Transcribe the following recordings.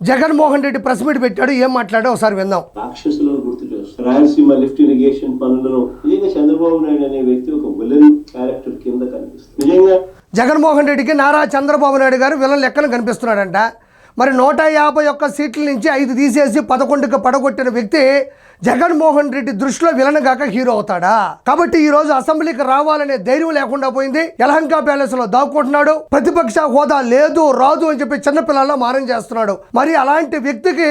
Jaganmohan Reddy press meet పెట్టాడు, ఏం మాట్లాడో ఒకసారి విందాం. రాక్షసులను గుర్తు చేస్తారు. రాయలసీమ లిఫ్ట్ ఇరిగేషన్ పనులను నిజంగా చంద్రబాబు నాయుడు అనే వ్యక్తి ఒక విలన్ క్యారెక్టర్ కింద కనిపిస్తుంది. నిజంగా జగన్మోహన్ రెడ్డికి నారా చంద్రబాబు నాయుడు గారు విలన్ లెక్కన కనిపిస్తున్నాడంట. మరి 151 సీట్ల నుంచి 5 తీసేసి 11కి పడగొట్టిన వ్యక్తి జగన్మోహన్ రెడ్డి దృష్టిలో విలన్ గాక హీరో అవుతాడా? కాబట్టి ఈ రోజు అసెంబ్లీకి రావాలనే ధైర్యం లేకుండా పోయింది. యలహంక ప్యాలెస్ లో దాక్కుంటున్నాడు. ప్రతిపక్ష హోదా లేదు రాదు అని చెప్పి చిన్నపిల్లల్లో మారం చేస్తున్నాడు. మరి అలాంటి వ్యక్తికి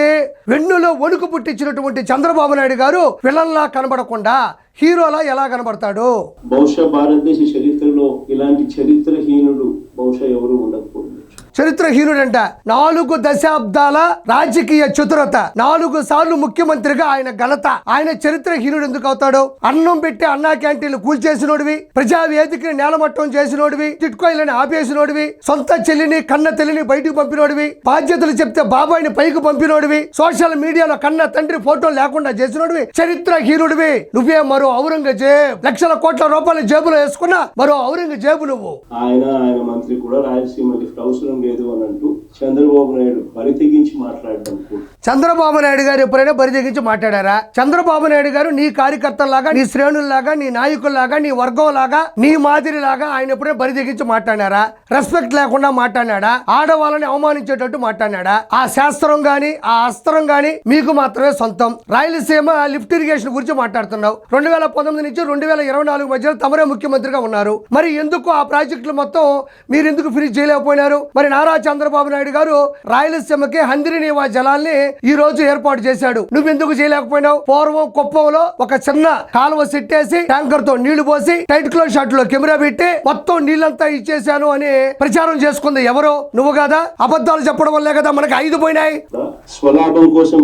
వెన్నులో వణుకు పుట్టించినటువంటి చంద్రబాబు నాయుడు గారు విలన్లా కనబడకుండా హీరోలా ఎలా కనబడతాడు? బహుశా భారతదేశ చరిత్రలో ఇలాంటి చరిత్రహీనుడు బహుశా ఎవరు ఉండకపోవచ్చు. చరిత్రహీనుడంట. 4 దశాబ్దాల రాజకీయ చతురత, 4 సార్లు ముఖ్యమంత్రిగా ఆయన ఘనత. ఆయన చరిత్రహీనుడు ఎందుకు అవుతాడు? అన్నం పెట్టి అన్నా క్యాంటీన్లు కూల్చేసినోడివి, ప్రజావేదికని నేలమట్టం చేసినోడివి, టిట్కోయిలని ఆపేసినోడివి, సొంత చెల్లిని కన్న తల్లిని బయటకు పంపినోడివి, బాధ్యతలు చెప్తే బాబాయిని పైకి పంపినోడివి, సోషల్ మీడియాలో కన్న తండ్రి ఫోటో లేకుండా చేసినోడివి, చరిత్రహీనుడివి. నువ్వే మరో ఔరంగజేబ్. లక్షల కోట్ల రూపాయలు జేబులో వేసుకున్నా మరో ఔరంగజేబు నువ్వు. ఆయన మంత్రి కూడా రాయలసీమ లిఫ్ట్ అవసరం లేదు అని అంటూ చంద్రబాబు నాయుడు బరి తెగించి మాట్లాడడం. చంద్రబాబు నాయుడు గారు ఎప్పుడైనా బరి తెగించి మాట్లాడారా? చంద్రబాబు నాయుడు గారు నీ కార్యకర్తల్లాగా, నీ శ్రేణుల్లాగా, నీ నాయకుల్లాగా, నీ వర్గం లాగా, నీ మాదిరిలాగా ఆయన ఎప్పుడైనా బరి తెగించి మాట్లాడారా? రెస్పెక్ట్ లేకుండా మాట్లాడాడా? ఆడవాళ్ళని అవమానించేటట్టు మాట్లాడాడా? ఆ శాస్త్రం గాని ఆ అస్త్రం గాని మీకు మాత్రమే సొంతం. రాయలసీమ లిఫ్ట్ ఇరిగేషన్ గురించి మాట్లాడుతున్నావు. 2019 నుంచి 2024 మధ్యలో తమరే ముఖ్యమంత్రిగా ఉన్నారు. మరి ఎందుకు ఆ ప్రాజెక్టులు మొత్తం మీరు ఎందుకు ఫినిష్ చేయలేకపోయినారు? మరి నారా చంద్రబాబు నాయుడు గారు రాయలసీమకి హంద్రినీవా జలాల్ని ఈ రోజు ఏర్పాటు చేశాడు. నువ్వెందుకు చేయలేకపోయినావు? పూర్వం కుప్పంలో ఒక చిన్న కాలువ సెట్టేసి ట్యాంకర్ తో నీళ్లు పోసి టైట్ క్లోజ్ షాట్ లో కెమెరా పెట్టి మొత్తం నీళ్ళంతా ఇచ్చేసాను అని ప్రచారం చేసుకుంది ఎవరు? నువ్వు కదా. అబద్ధాలు చెప్పడం వల్లే కదా మనకి 5 పోయినాయి. స్వలాభం కోసం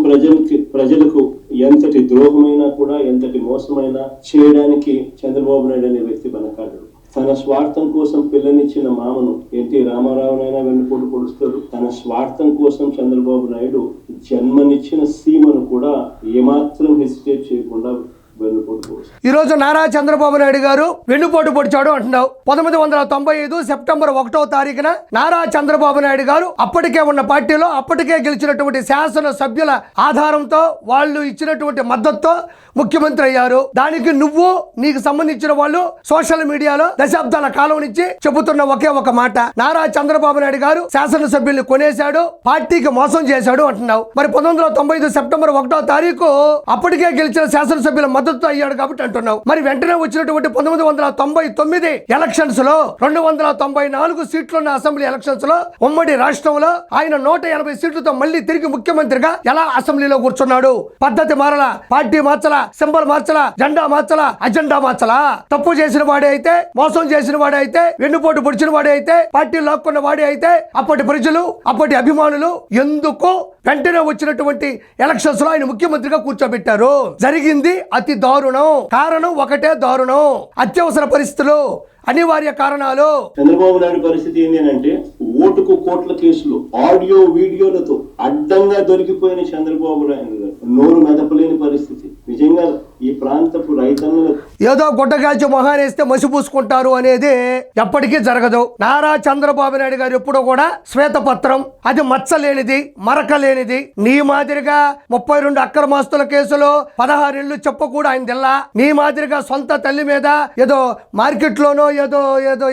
ప్రజలకు ఎంతటి ద్రోహమైనా కూడా, ఎంతటి మోసమైనా చేయడానికి చంద్రబాబు నాయుడు అనే వ్యక్తి వెనకాడు. తన స్వార్థం కోసం పిల్లనిచ్చిన మామను ఎన్టీ రామారావునైనా వెన్నుపోటు పొడుస్తాడు. తన స్వార్థం కోసం చంద్రబాబు నాయుడు జన్మనిచ్చిన సీమను కూడా ఏమాత్రం హెసిటేట్ చేయకుండా ఈ రోజు నారా చంద్రబాబు నాయుడు గారు వెన్నుపోటు పొడిచాడు అంటున్నావు. 1995 సెప్టెంబర్ 1వ తారీఖున నారా చంద్రబాబు నాయుడు గారు అప్పటికే ఉన్న పార్టీలో అప్పటికే గెలిచినటువంటి శాసన సభ్యుల ఆధారంతో వాళ్ళు ఇచ్చినటువంటి మద్దతుతో ముఖ్యమంత్రి అయ్యారు. దానికి నువ్వు నీకు సంబంధించిన వాళ్ళు సోషల్ మీడియాలో దశాబ్దాల కాలం నుంచి చెబుతున్న ఒకే ఒక మాట, నారా చంద్రబాబు నాయుడు గారు శాసనసభ్యుల్ని కొనేశాడు, పార్టీకి మోసం చేశాడు అంటున్నావు. మరి 1995 సెప్టెంబర్ 1వ తారీఖు అప్పటికే గెలిచిన శాసనసభ్యుల మద్దతు అయ్యాడు కాబట్టి అంటున్నావు. మరి వెంటనే వచ్చినటువంటి 1999 ఎలక్షన్స్ లో 294 సీట్లున్న అసెంబ్లీ ఎలక్షన్స్ లో ఉమ్మడి రాష్ట్రంలో ఆయన 180 సీట్లతో మళ్ళీ తిరిగి ముఖ్యమంత్రిగా ఎలా అసెంబ్లీలో కూర్చున్నాడు? పద్ధతి మారలా, పార్టీ మార్చలా, సింబల్ మార్చలా, జెండా మార్చలా, అజెండా మార్చలా. తప్పు చేసిన వాడే అయితే, మోసం చేసిన వాడే అయితే, వెన్నుపోటు పొడిచిన వాడే అయితే, పార్టీ లాక్కున్న వాడే అయితే అప్పటి ప్రజలు, అప్పటి అభిమానులు ఎందుకు వెంటనే వచ్చినటువంటి ఎలక్షన్స్ లో ఆయన ముఖ్యమంత్రిగా కూర్చోబెట్టారు? జరిగింది అతి దారుణం. కారణం ఒకటే దారుణం, అత్యవసర పరిస్థితులు, అనివార్య కారణాలు. చంద్రబాబు నాయుడు పరిస్థితి ఏంటంటే ఓటుకు కోట్ల కేసులు ఆడియో వీడియోలతో అడ్డంగా దొరికిపోయిన చంద్రబాబు నాయుడు గారు నోరు మెదపలేని పరిస్థితి. నిజంగా ఈ ప్రాంతపు రైతన్నులు ఏదో గుడ్డగాల్చి మొహానేస్తే మసిపూసుకుంటారు అనేది ఎప్పటికీ జరగదు. నారా చంద్రబాబు నాయుడు గారు ఎప్పుడూ కూడా శ్వేతపత్రం, అది మచ్చలేనిది, మరక లేనిది. నీ మాదిరిగా 32 అక్రమాస్తుల కేసులో 16 ఏళ్ళు చెప్ప కూడా ఆయన తెల్లా. నీ మాదిరిగా సొంత తల్లి మీద ఏదో మార్కెట్ లోనో ఏదో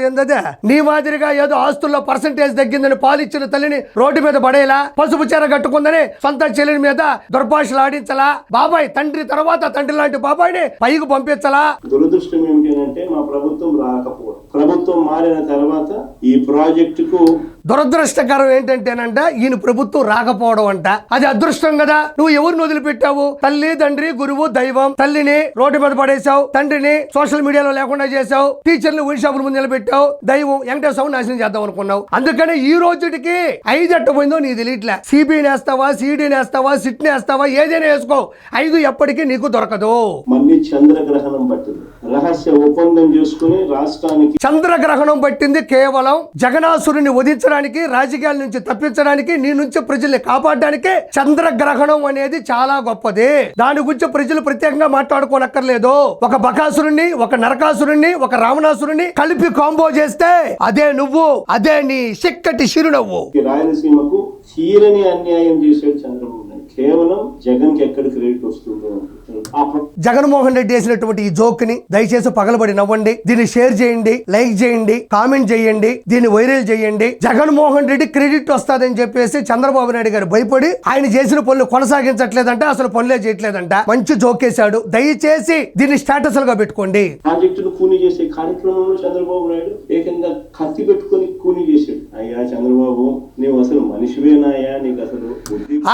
ఏందదే, నీ మాదిరిగా ఏదో ఆస్తుల్లో పర్సంటేజ్ తగ్గిందని పాలిచ్చిన తల్లిని రోడ్డు మీద పడేలా, పసుపు చీర కట్టుకుందని సొంత చెల్లిని మీద దుర్భాషలు ఆడించలా, బాబాయ్ తండ్రి తర్వాత తండ్రి లాంటి బాబాయిని పైకి పంపించలా. దురదృష్టం ఏమిటంటే మా ప్రభుత్వం రాకపోవడం. ప్రభుత్వం మారిన తర్వాత ఈ ప్రాజెక్టుకు దురదృష్టకరం ఏంటంటేనంట ఈయన ప్రభుత్వం రాకపోవడం అంట. అది అదృష్టం కదా. నువ్వు ఎవరిని వదిలిపెట్టావు? తల్లి, తండ్రి, గురువు, దైవం. తల్లిని రోడ్డు మీద పడేశావు, తండ్రిని సోషల్ మీడియాలో లేకుండా చేశావు, టీచర్లు వైన్ షాపుల ముందు నిలబెట్టావు, దైవం వెంకటేశ్వరం నాశనం చేద్దాం అనుకున్నావు. అందుకని ఈ రోజుకి 5 ఎట్టపోయిందో నీ తెలియట్లే. సిబిఐ నేస్తావా, సిడి నేస్తావా, సిట్ నేస్తావా, ఏదైనా వేసుకో, 5 ఎప్పటికీ నీకు దొరకదు. మళ్ళీ చంద్రగ్రహణం పట్టింది. రహస్య ఒప్పందం చేసుకుని రాష్ట్రానికి చంద్రగ్రహణం పట్టింది కేవలం జగనాసురుని వధించడానికి, రాజకీయాల నుంచి తప్పించడానికి, నీ నుంచి ప్రజల్ని కాపాడడానికి. చంద్రగ్రహణం అనేది చాలా గొప్పది. దాని గురించి ప్రజలు ప్రత్యేకంగా మాట్లాడుకోనక్కర్లేదు. ఒక బకాసురుణ్ణి, ఒక నరకాసురుణ్ణి, ఒక రావణాసురుణ్ణి కలిపి కాంబో చేస్తే అదే నువ్వు, అదే నీ చిక్కటి చిరునవ్వు. రాయలసీమకు తీరని అన్యాయం చేశాడు చంద్రబాబు నాయుడు. కేవలం జగన్ కి ఎక్కడ క్రెడిట్ వస్తుందో జగన్మోహన్ రెడ్డి వేసినటువంటి ఈ జోక్ ని దయచేసి పగలబడి నవ్వండి, దీన్ని షేర్ చేయండి, లైక్ చేయండి, కామెంట్ చేయండి, దీన్ని వైరల్ చేయండి. జగన్మోహన్ రెడ్డి క్రెడిట్ వస్తాదని చెప్పేసి చంద్రబాబు నాయుడు గారు భయపడి ఆయన చేసిన పనులు కొనసాగించట్లేదంట, అసలు పనులే చేయట్లేదంట. మంచి జోక్ వేశాడు. దయచేసి దీన్ని స్టేటస్ గా పెట్టుకోండి. ప్రాజెక్టును కూనీ చేసే కార్యక్రమంలో చంద్రబాబు నాయుడు ఏకంగా కత్తి పెట్టుకొని కూనీ చేశాడు. అయ్యా చంద్రబాబు, నీవు అసలు మనిషివేనాయా? నీకు అసలు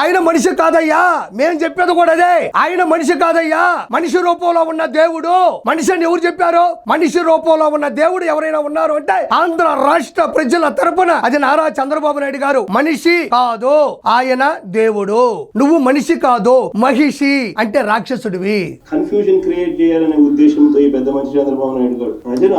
ఆయన మనిషి కాదయ్యా, మేం చెప్పేది కూడా అదే. ఆయన మనిషి కాదయ్యా, మనిషి రూపంలో ఉన్న దేవుడు. మనిషి అని ఎవరు చెప్పారు? మనిషి రూపంలో ఉన్న దేవుడు ఎవరైనా ఉన్నారు అంటే ఆంధ్ర రాష్ట్ర ప్రజల తరపున అది నారా చంద్రబాబు నాయుడు గారు. మనిషి కాదు, ఆయన దేవుడు. నువ్వు మనిషి కాదు, మహిషి అంటే రాక్షసుడివి. కన్ఫ్యూజన్ క్రియేట్ చేయాలనే ఉద్దేశంతో ఈ పెద్ద మనిషి చంద్రబాబు నాయుడు గారు ప్రజలు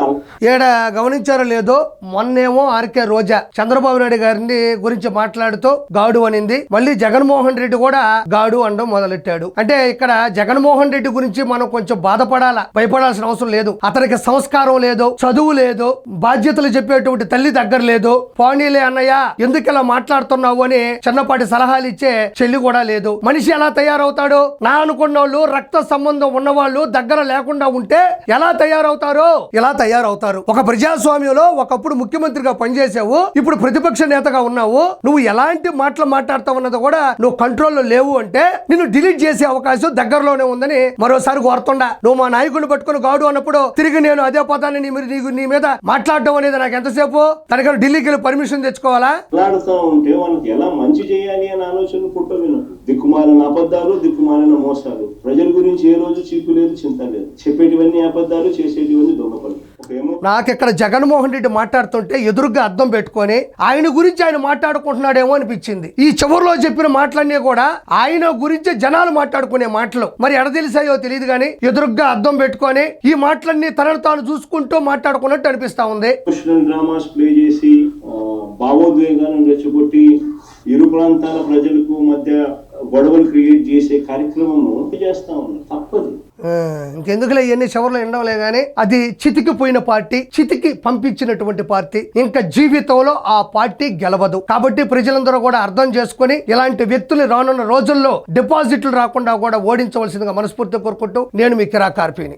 ఏడ గమనించారో లేదో, మొన్నేమో ఆర్కే రోజా చంద్రబాబు నాయుడు గారిని గురించి మాట్లాడుతూ గాడు అనింది. మళ్ళీ జగన్మోహన్ రెడ్డి కూడా గాడు అనడం మొదలెట్టాడు. అంటే ఇక్కడ జగన్మోహన్ రెడ్డి గురించి మనం కొంచెం బాధపడాలా, భయపడాల్సిన అవసరం లేదు. అతనికి సంస్కారం లేదు, చదువు లేదు, బాధ్యతలు చెప్పేటువంటి తల్లి దగ్గర లేదు. పోనీలే అన్నయ్య, ఎందుకు ఇలా మాట్లాడుతున్నావు అని చిన్నపాటి సలహాలు ఇచ్చే చెల్లి కూడా లేదు. మనిషి ఎలా తయారవుతాడు? నా అనుకున్న వాళ్ళు, రక్త సంబంధం ఉన్నవాళ్ళు దగ్గర లేకుండా ఉంటే ఎలా తయారవుతారు? ఇలా తయారవుతారు. ఒక ప్రజాస్వామ్యంలో ఒకప్పుడు ముఖ్యమంత్రిగా పనిచేసావు, ఇప్పుడు ప్రతిపక్ష నేతగా ఉన్నావు. నువ్వు ఎలాంటి మాటలు మాట్లాడుతావు అన్నది కూడా నువ్వు కంట్రోల్లో లేవు అంటే నిన్ను డిలీట్ చేసే అవకాశం దగ్గరలోనే ఉందని మరోసారి కోరుతుండా. నువ్వు మా నాయకుడిని పట్టుకుని గాడు అన్నప్పుడు తిరిగి నేను అదే పదాన్ని నీ మీద మాట్లాడడం అనేది నాకు ఎంతసేపు? తనకన్నా ఢిల్లీకి వెళ్ళి పర్మిషన్ తెచ్చుకోవాలా? మాట్లాడుతూ ఉంటే వాళ్ళకి ఎలా మంచి చేయాలి అనే ఆలోచన పుట్టవిన దిక్కుమాలిన అబద్ధాలు, దిక్కుమాలిన మోసాలు. ప్రజల గురించి ఏ రోజు చీకు లేదు, చింత లేదు. చెప్పేటివన్నీ అబద్ధాలు, చేసేటివన్నీ దొంగపలు. నాకిక్కడ జగన్మోహన్ రెడ్డి మాట్లాడుతుంటే ఎదురుగా అద్దం పెట్టుకొని ఆయన గురించి ఆయన మాట్లాడుకుంటున్నాడేమో అనిపించింది. ఈ చివరిలో చెప్పిన మాటలన్నీ కూడా ఆయన గురించి జనాలు మాట్లాడుకునే మాటలు. మరి ఎడ తెలిసాయో తెలియదు కానీ ఎదురుగా అద్దం పెట్టుకొని ఈ మాటలన్నీ తనను తాను చూసుకుంటూ మాట్లాడుకున్నట్టు అనిపిస్తా ఉంది. డ్రామాస్ ప్లే చేసి భావోద్వేగాలను రెచ్చగొట్టి ఇరు ప్రాంతాల ప్రజలకు మధ్య గొడవలు క్రియేట్ చేసే కార్యక్రమం చేస్తా ఉన్నారు. తప్పదు. ఇంకెందుకులే ఇవన్నీ చివరిలో ఎండవలే గానీ అది చితికిపోయిన పార్టీ, చితికి పంపించినటువంటి పార్టీ. ఇంకా జీవితంలో ఆ పార్టీ గెలవదు. కాబట్టి ప్రజలందరూ కూడా అర్థం చేసుకుని ఇలాంటి వ్యక్తులు రానున్న రోజుల్లో డిపాజిట్లు రాకుండా కూడా ఓడించవలసిందిగా మనస్ఫూర్తిగా కోరుకుంటూ నేను మీ కిరా కార్పీని.